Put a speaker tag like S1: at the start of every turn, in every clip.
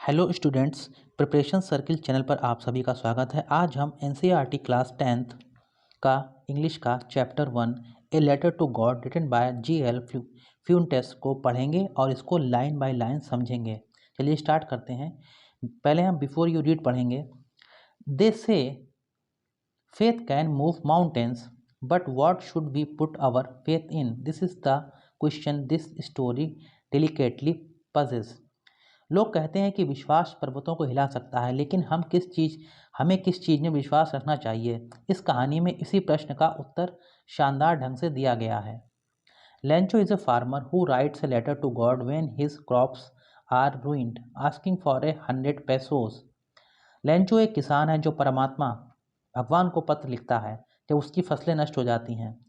S1: Hello students, preparation circle channel पर आप सभी का स्वागत है। आज हम एनसीईआरटी क्लास 10th का इंग्लिश का chapter 1 a letter to God written by G L. Fuentes को पढ़ेंगे और इसको लाइन बाय लाइन समझेंगे। चलिए स्टार्ट करते हैं। पहले हम बिफोर यू रीड पढ़ेंगे। दे से faith can move mountains, but what should we put our faith in? This is the question this story delicately poses. लोग कहते हैं कि विश्वास पर्वतों को हिला सकता है, लेकिन हमें किस चीज़ में विश्वास रखना चाहिए? इस कहानी में इसी प्रश्न का उत्तर शानदार ढंग से दिया गया है। Lencho is a farmer who writes a letter to God when his crops are ruined, asking for 100 pesos. Lencho एक किसान है जो परमात्मा भगवान को पत्र लिखता है जब उसकी फसलें नष्ट हो जाती हैं।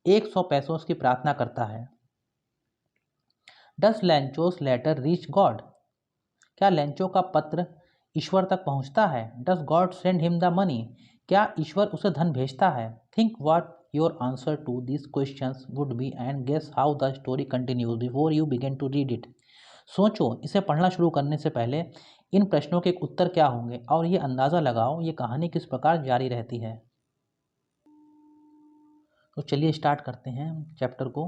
S1: 100 पैसों की प्रार्थना करता है। Does Lencho's letter reach God? क्या लेंचो का पत्र ईश्वर तक पहुंचता है? Does God send him the money? क्या ईश्वर उसे धन भेजता है? Think what your answer to this questions would be and guess how the story continues before you begin to read it. सोचो, इसे पढ़ना शुरू करने से पहले इन प्रश्नों के उत्तर क्या होंगे और ये अंदाज़ा लगाओ ये कहानी किस प्रकार जारी रहती है। तो चलिए स्टार्ट करते हैं चैप्टर को।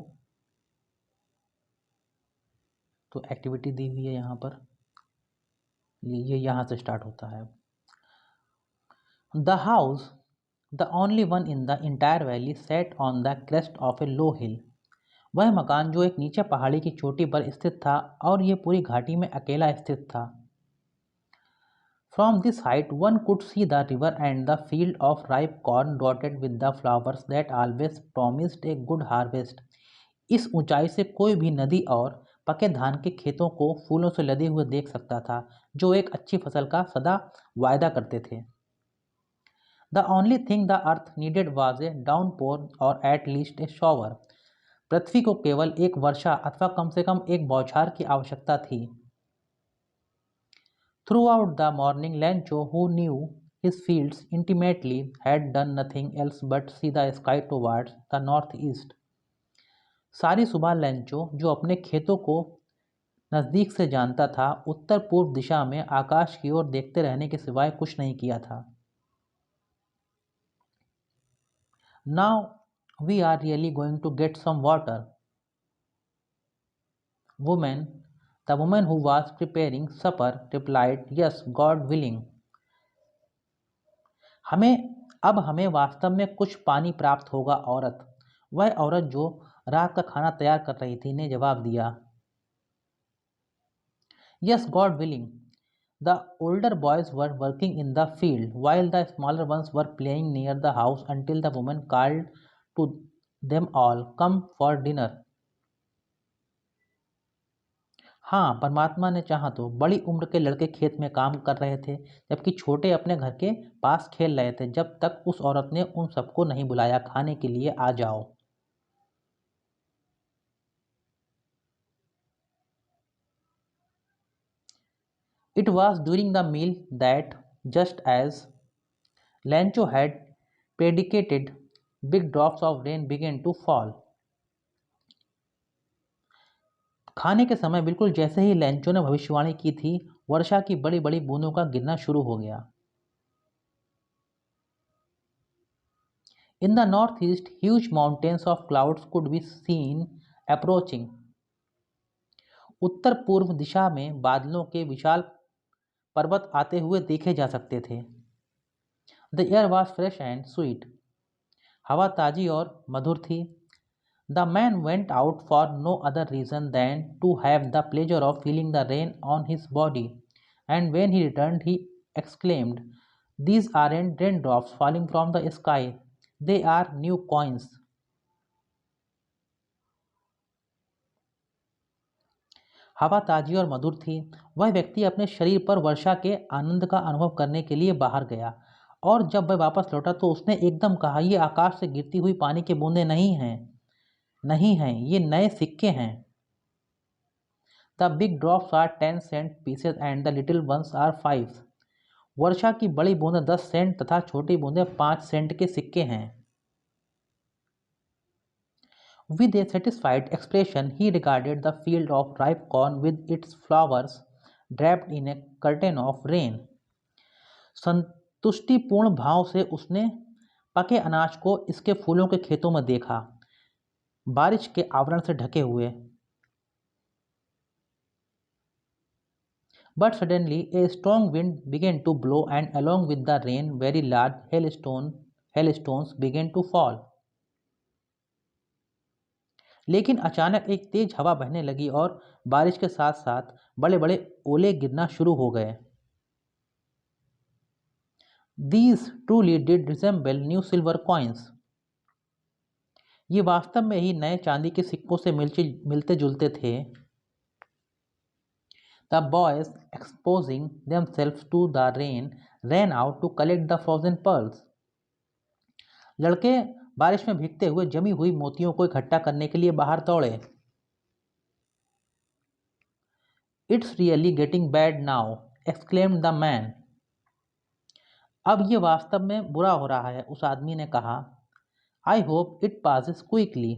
S1: तो एक्टिविटी दी हुई है यहाँ पर, ये यहाँ से स्टार्ट होता है। The house, the only one in the entire valley, set on the crest of a low hill. वह मकान जो एक नीचे पहाड़ी की चोटी पर स्थित था और ये पूरी घाटी में अकेला स्थित था। From this height, one could see the river and the field of ripe corn dotted with the flowers that always promised a good harvest. इस ऊंचाई से कोई भी नदी और पके धान के खेतों को फूलों से लदे हुए देख सकता था, जो एक अच्छी फसल का सदा वायदा करते थे। The only thing the earth needed was a downpour or at least a shower. पृथ्वी को केवल एक वर्षा अथवा कम से कम एक बौछार की आवश्यकता थी। Throughout the morning, Lencho, who knew his fields intimately, had done nothing else but see the sky towards the northeast. सारी सुबह लेंचो, जो अपने खेतों को नज़दीक से जानता था, उत्तर पूर्व दिशा में आकाश की ओर देखते रहने के सिवाय कुछ नहीं किया था। Now we are really going to get some water. The woman who was preparing supper replied, "Yes, God willing." हमें वास्तव में कुछ पानी प्राप्त होगा। वह औरत जो रात का खाना तैयार कर रही थी ने जवाब दिया, "Yes, God willing." The older boys were working in the field while the smaller ones were playing near the house until the woman called to them all, "Come for dinner." हाँ, परमात्मा ने चाहा तो बड़ी उम्र के लड़के खेत में काम कर रहे थे, जबकि छोटे अपने घर के पास खेल रहे थे, जब तक उस औरत ने उन सबको नहीं बुलाया, खाने के लिए आ जाओ। It was during the meal that, just as Lancho had predicated, big drops of rain began to fall. खाने के समय, बिल्कुल जैसे ही लैंचो ने भविष्यवाणी की थी, वर्षा की बड़ी बड़ी बूंदों का गिरना शुरू हो गया। In the northeast, huge mountains of clouds could be seen approaching. उत्तर पूर्व दिशा में बादलों के विशाल पर्वत आते हुए देखे जा सकते थे। The air was fresh and sweet. हवा ताजी और मधुर थी। The man went out for no other reason than to have the pleasure of feeling the rain on his body, and when he returned, he exclaimed, "These aren't raindrops falling from the sky, they are new coins." हवा ताजी और मधुर थी। वह व्यक्ति अपने शरीर पर वर्षा के आनंद का अनुभव करने के लिए बाहर गया, और जब वह वापस लौटा तो उसने एकदम कहा, "ये आकाश से गिरती हुई पानी की बूंदें नहीं हैं, ये नए सिक्के हैं। The big drops are 10-cent pieces and the little ones are 5." वर्षा की बड़ी बूंदें 10 सेंट तथा छोटी बूंदें 5 सेंट के सिक्के हैं। With a satisfied expression, he regarded the field of ripe corn with its flowers draped in a curtain of rain. संतुष्टिपूर्ण भाव से उसने पके अनाज को इसके फूलों के खेतों में देखा, बारिश के आवरण से ढके हुए। But suddenly a strong wind began to blow, and along with the rain, very large hailstones began to fall. लेकिन अचानक एक तेज हवा बहने लगी और बारिश के साथ साथ बड़े बड़े ओले गिरना शुरू हो गए। These truly did resemble new silver coins. ये वास्तव में ही नए चांदी के सिक्कों से मिलते जुलते थे। The boys, exposing themselves to the rain, ran out to collect the frozen pearls. लड़के बारिश में भीगते हुए जमी हुई मोतियों को इकट्ठा करने के लिए बाहर दौड़े। It's really getting bad now, exclaimed the man. अब ये वास्तव में बुरा हो रहा है, उस आदमी ने कहा। I hope it passes quickly.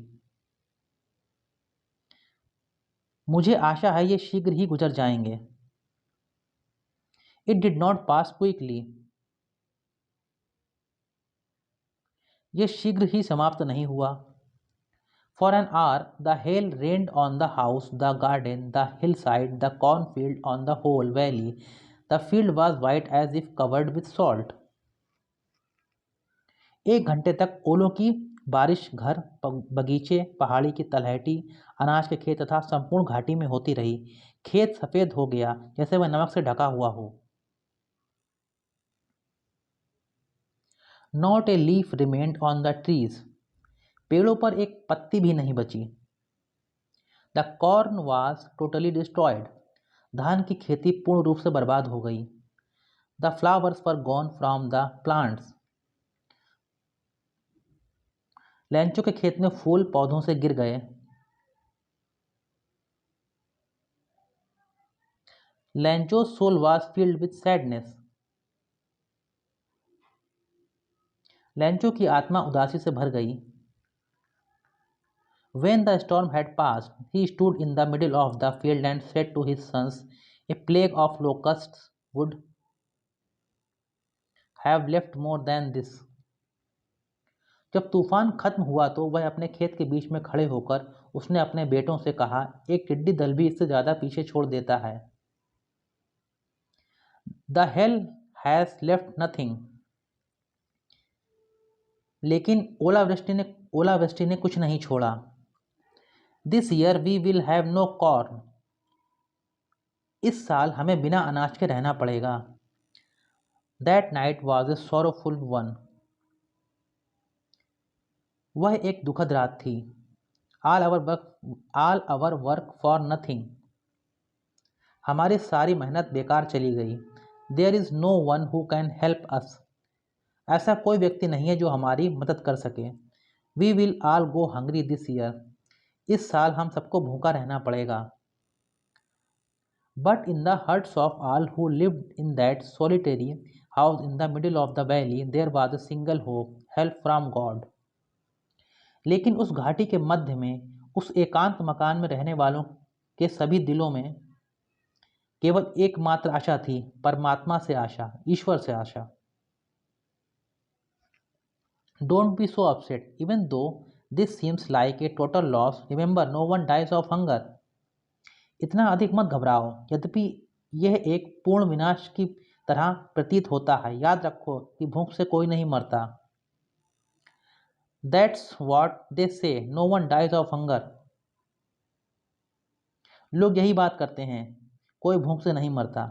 S1: मुझे आशा है ये शीघ्र ही गुजर जाएंगे। It did not pass quickly. ये शीघ्र ही समाप्त नहीं हुआ। For an hour, the hail rained on the house, the garden, the hillside, the cornfield, on the whole valley. The field was white as if covered with salt. 1 घंटे तक ओलों की बारिश घर, बगीचे, पहाड़ी की तलहटी, अनाज के खेत तथा संपूर्ण घाटी में होती रही। खेत सफेद हो गया जैसे वह नमक से ढका हुआ हो। Not a leaf remained on the trees. पेड़ों पर एक पत्ती भी नहीं बची। The corn was totally destroyed. धान की खेती पूर्ण रूप से बर्बाद हो गई। The flowers were gone from the plants. लैंचो के खेत में फूल पौधों से गिर गए। लैंचो's soul was filled with sadness. लैंचो की आत्मा उदासी से भर गई। When the storm had passed, he stood in the middle of the field and said to his sons, A plague of locusts would have left more than this. जब तूफान खत्म हुआ तो वह अपने खेत के बीच में खड़े होकर उसने अपने बेटों से कहा, एक टिड्डी दल भी इससे ज्यादा पीछे छोड़ देता है। The hell has left nothing. लेकिन ओलावृष्टि ने कुछ नहीं छोड़ा। This year we will have no corn. इस साल हमें बिना अनाज के रहना पड़ेगा। That night was a sorrowful one. वह एक दुखद रात थी। All our work for nothing. हमारी सारी मेहनत बेकार चली गई। There is no one who can help us. ऐसा कोई व्यक्ति नहीं है जो हमारी मदद कर सके। We will all go hungry this year. इस साल हम सबको भूखा रहना पड़ेगा। But in the hearts of all who lived in that solitary house in the middle of the valley, there was a single hope, help from God. लेकिन उस घाटी के मध्य में, उस एकांत मकान में रहने वालों के सभी दिलों में केवल एकमात्र आशा थी, परमात्मा से आशा, ईश्वर से आशा। Don't be so upset, even though this seems like a total loss. Remember, no one dies of hunger. इतना अधिक मत घबराओ, यद्यपि यह एक पूर्ण विनाश की तरह प्रतीत होता है। याद रखो कि भूख से कोई नहीं मरता। That's what they say. No one dies of hunger. लोग यही बात करते हैं, कोई भूख से नहीं मरता।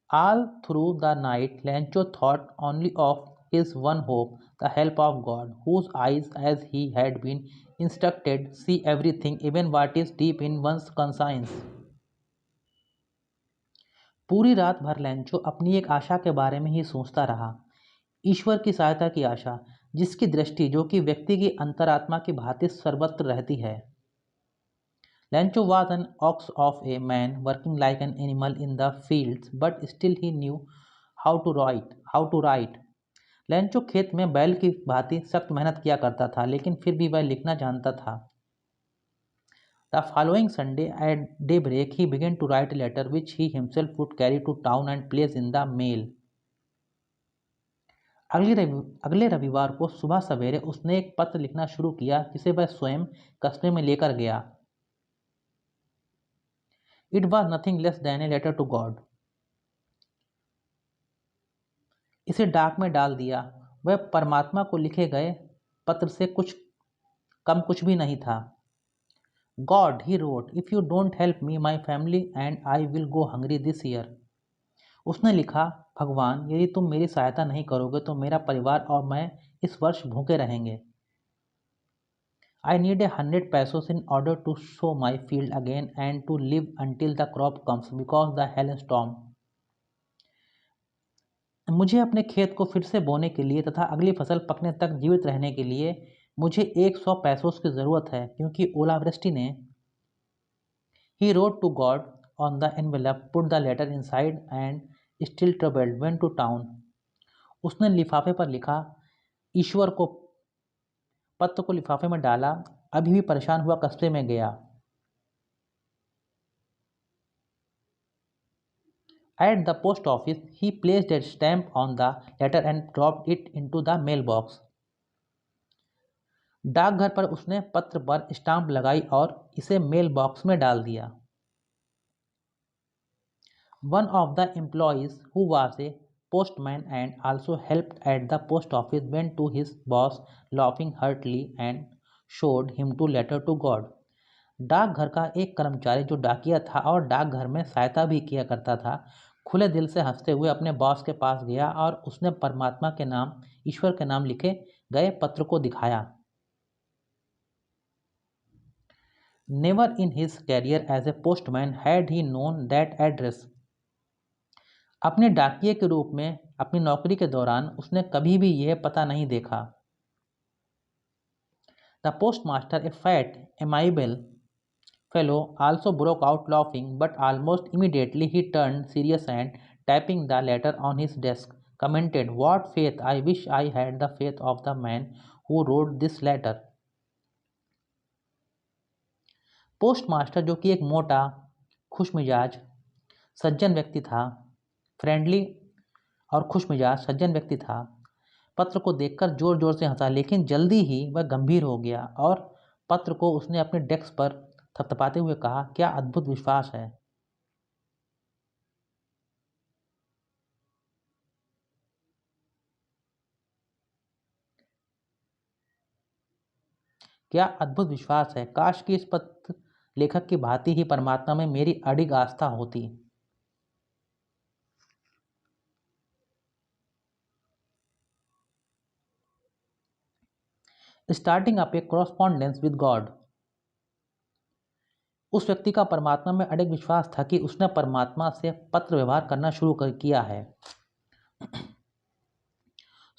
S1: All through the night, Lancho thought only of his one hope, the help of God, whose eyes, as he had been instructed, see everything, even what is deep in one's conscience. पूरी रात भर लैंचो अपनी एक आशा के बारे में ही सोचता रहा, ईश्वर की सहायता की आशा, जिसकी दृष्टि जो कि व्यक्ति की अंतरात्मा की भांति सर्वत्र रहती है। Lancho was an ox of a man, working like an animal in the fields, but still he knew how to write. लैंचो खेत में बैल की भांति सख्त मेहनत किया करता था, लेकिन फिर भी वह लिखना जानता था। The following Sunday at daybreak, he began to write a letter which he himself would carry to town and place in the mail. अगले रविवार को सुबह सवेरे उसने एक पत्र लिखना शुरू किया जिसे वह स्वयं कस्बे में लेकर गया। It was nothing less than a letter to God. इसे डाक में डाल दिया। वह परमात्मा को लिखे गए पत्र से कुछ भी नहीं था। God, he wrote, if you don't help me, my family and I will go hungry this year. उसने लिखा, भगवान, यदि तुम मेरी सहायता नहीं करोगे तो मेरा परिवार और मैं इस वर्ष भूखे रहेंगे। I need 100 pesos in order to sow my field again and to live until the crop comes because the hailstorm. मुझे अपने खेत को फिर से बोने के लिए तथा अगली फसल पकने तक जीवित रहने के लिए मुझे 100 पैसों की ज़रूरत है क्योंकि ओलावृष्टि ने। He wrote to God on the envelope, put the letter inside and still troubled went to town. उसने लिफाफे पर लिखा, ईश्वर को पत्र को लिफाफे में डाला, अभी भी परेशान हुआ कस्बे में गया। At the post office, he placed a stamp on the letter and dropped it into the mailbox. डाकघर पर उसने पत्र पर स्टाम्प लगाई और इसे मेल बॉक्स में डाल दिया। One of the employees, who was a postman and also helped at the post office, went to his boss laughing heartily and showed him to letter to God. डाकघर का एक कर्मचारी जो डाकिया था और डाकघर में सहायता भी किया करता था, खुले दिल से हंसते हुए अपने बॉस के पास गया और उसने परमात्मा के नाम, ईश्वर के नाम लिखे गए पत्र को दिखाया। Never in his career as a postman had he known that address. अपने डाकिये के रूप में अपनी नौकरी के दौरान उसने कभी भी यह पता नहीं देखा। The postmaster, a fat, amiable fellow, also broke out laughing, but almost immediately he turned serious and, tapping the letter on his desk, commented, "What faith! I wish I had the faith of the man who wrote this letter." Postmaster, जो कि एक मोटा, खुशमिजाज सज्जन व्यक्ति था, friendly और खुशमिजाज सज्जन व्यक्ति था, पत्र को देखकर जोर जोर से हंसा, लेकिन जल्दी ही वह गंभीर हो गया और पत्र को उसने अपने डेस्क पर थपथपाते हुए कहा, क्या अद्भुत विश्वास है। क्या अद्भुत विश्वास है। काश कि इस पत्र लेखक की भांति ही परमात्मा में मेरी अडिग आस्था होती। Starting up A correspondence with God. उस व्यक्ति का परमात्मा में अडिग विश्वास था कि उसने परमात्मा से पत्र व्यवहार करना शुरू किया है।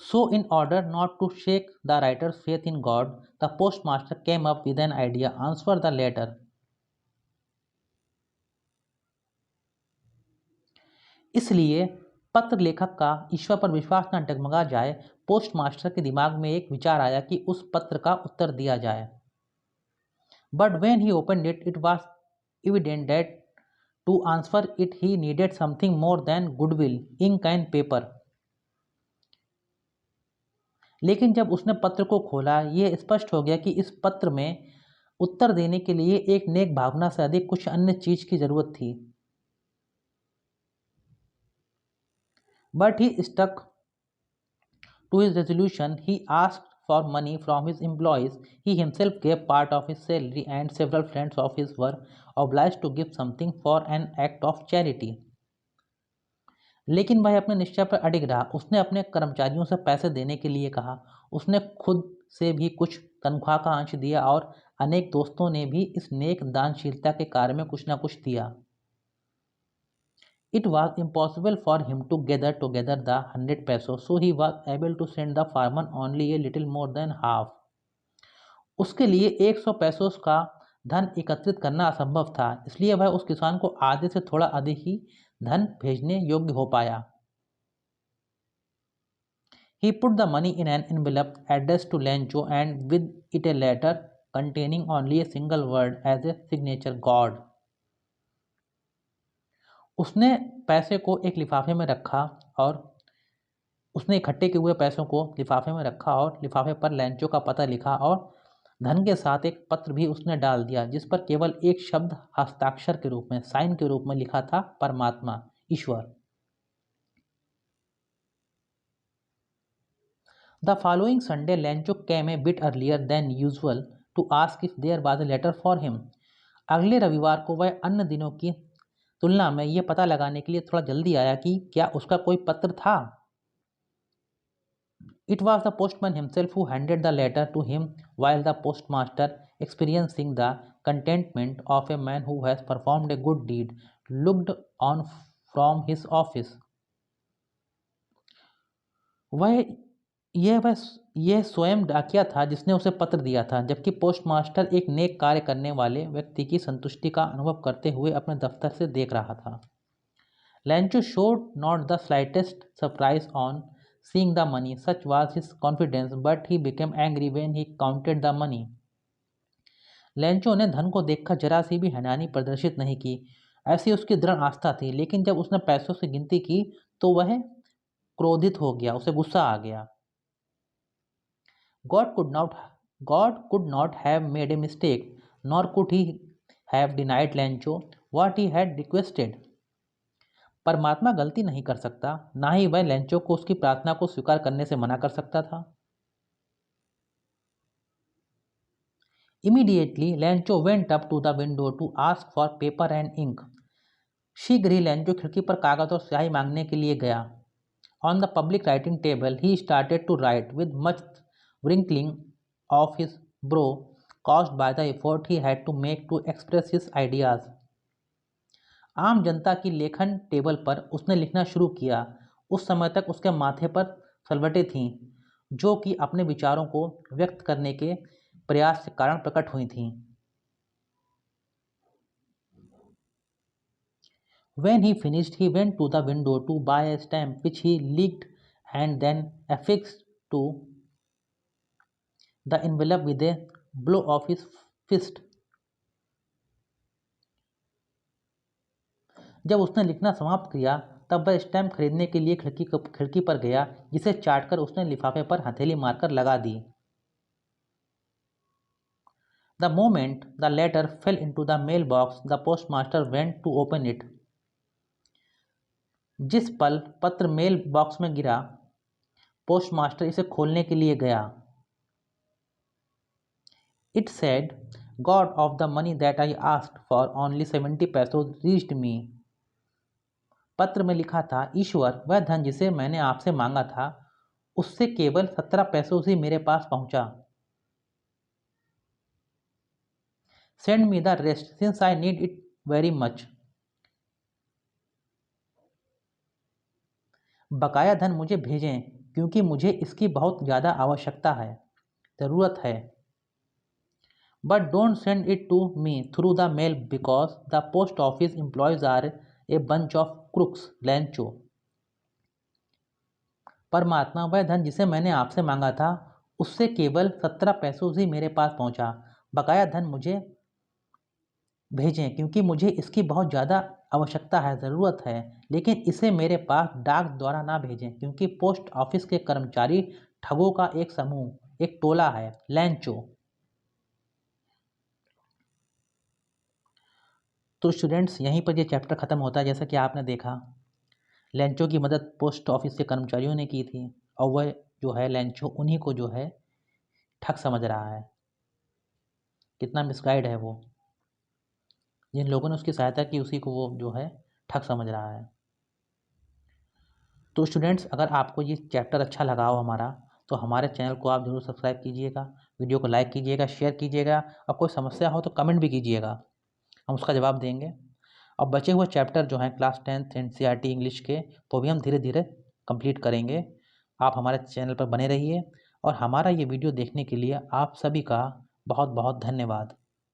S1: So, in order not to shake the writer's faith in God, the postmaster came up with an idea. Answer the letter. इसलिए पत्र लेखक का ईश्वर पर विश्वास न डगमगा जाए, पोस्टमास्टर के दिमाग में एक विचार आया कि उस पत्र का उत्तर दिया जाए। But when he opened it, it was evident that to answer it he needed something more than goodwill, ink and paper. लेकिन जब उसने पत्र को खोला, यह स्पष्ट हो गया कि इस पत्र में उत्तर देने के लिए एक नेक भावना से अधिक कुछ अन्य चीज की जरूरत थी। But he stuck to his resolution. He asked for money from his employees. He himself gave part of his salary, and several friends of his were obliged to give something for an act of charity. लेकिन वह अपने निश्चय पर अडिग रहा। उसने अपने कर्मचारियों से पैसे देने के लिए कहा, उसने खुद से भी कुछ तनख्वाह का अंश दिया और अनेक दोस्तों ने भी इस नेक दानशीलता के कार्य में कुछ न कुछ दिया। It was impossible for him to gather together the 100 pesos, so he was able to send the farmer only a little more than half. उसके लिए 100 पैसों का धन एकत्रित करना असंभव था, इसलिए वह उस किसान को आधे से थोड़ा अधिक ही धन भेजने योग्य हो पाया। He put the money in an envelope addressed to Lencho and with it a letter containing only a single word as a signature, God. उसने पैसे को एक लिफाफे में रखा और उसने इकट्ठे किए हुए पैसों को लिफाफे में रखा और लिफाफे पर लेंचो का पता लिखा और धन के साथ एक पत्र भी उसने डाल दिया जिस पर केवल एक शब्द हस्ताक्षर के रूप में, साइन के रूप में लिखा था, परमात्मा, ईश्वर। The following Sunday Lencho came a bit earlier than usual to ask if there was a letter for him. अगले रविवार को वह अन्य दिनों की तुलना में यह पता लगाने के लिए थोड़ा जल्दी आया कि क्या उसका कोई पत्र था। It was the postman himself who handed the letter to him, while the postmaster, experiencing the contentment of a man who has performed a good deed, looked on from his office. यह स्वयं डाकिया था जिसने उसे पत्र दिया था, जबकि पोस्टमास्टर एक नेक कार्य करने वाले व्यक्ति की संतुष्टि का अनुभव करते हुए अपने दफ्तर से देख रहा था। Lancho showed not the slightest surprise on seeing the money, such was his confidence, but he became angry when he counted the money. लैंचो ने धन को देखकर जरा सी भी हैरानी प्रदर्शित नहीं की, ऐसी उसकी दृढ़ आस्था थी, लेकिन जब उसने पैसों की गिनती की तो वह क्रोधित हो गया, उसे गुस्सा आ गया। God could not have made a mistake, nor could he have denied Lancho what he had requested. परमात्मा गलती नहीं कर सकता, ना ही वह लेंचो को उसकी प्रार्थना को स्वीकार करने से मना कर सकता था। Immediately, Lancho went up to the window to ask for paper and ink. शीघ्र ही लेंचो खिड़की पर कागज और स्याही मांगने के लिए गया। On the public writing table, he started to write with much wrinkling of his brow, caused by the effort he had to make to express his ideas. आम जनता की लेखन टेबल पर उसने लिखना शुरू किया। उस समय तक उसके माथे पर सलवटें थीं, जो कि अपने विचारों को व्यक्त करने के प्रयास के कारण प्रकट हुई थीं। When he finished, he went to the window to buy a stamp which he licked and then affixed to the envelope with a blow of his fist. जब उसने लिखना समाप्त किया तब वह स्टैम्प खरीदने के लिए खिड़की पर गया, जिसे चाटकर उसने लिफाफे पर हथेली मारकर लगा दी। The moment the letter fell into the mailbox, the postmaster went to open it. जिस पल पत्र मेल बॉक्स में गिरा, पोस्टमास्टर इसे खोलने के लिए गया। It said, God of the money that I asked for only 70 pesos reached me. पत्र में लिखा था, ईश्वर, वह धन जिसे मैंने आपसे मांगा था उससे केवल 17 पैसों से मेरे पास पहुंचा। Send me the rest since I need it very much. बकाया धन मुझे भेजें क्योंकि मुझे इसकी बहुत ज़्यादा आवश्यकता है, ज़रूरत है। But don't send it to me through the mail because the post office employees are a bunch of crooks, Lancho. परमात्मा, वह धन जिसे मैंने आपसे मांगा था उससे केवल 17 पैसों से मेरे पास पहुंचा। बकाया धन मुझे भेजें क्योंकि मुझे इसकी बहुत ज़्यादा आवश्यकता है, ज़रूरत है, लेकिन इसे मेरे पास डाक द्वारा ना भेजें क्योंकि पोस्ट ऑफिस के कर्मचारी ठगों का एक समूह, एक टोला है, लैंचो। तो स्टूडेंट्स, यहीं पर ये चैप्टर ख़त्म होता है। जैसा कि आपने देखा, लैंचो की मदद पोस्ट ऑफिस के कर्मचारियों ने की थी और वह जो है लैंचो उन्हीं को जो है ठग समझ रहा है। कितना मिसगाइड है वो, जिन लोगों ने उसकी सहायता की उसी को वो जो है ठग समझ रहा है। तो स्टूडेंट्स, अगर आपको ये चैप्टर अच्छा लगा हो हमारा, तो हमारे चैनल को आप ज़रूर सब्सक्राइब कीजिएगा, वीडियो को लाइक कीजिएगा, शेयर कीजिएगा, और कोई समस्या हो तो कमेंट भी कीजिएगा, हम उसका जवाब देंगे। अब बचे हुए चैप्टर जो हैं क्लास 10th NCERT इंग्लिश के, वो भी हम धीरे धीरे कंप्लीट करेंगे। आप हमारे चैनल पर बने रहिए और हमारा ये वीडियो देखने के लिए आप सभी का बहुत बहुत धन्यवाद।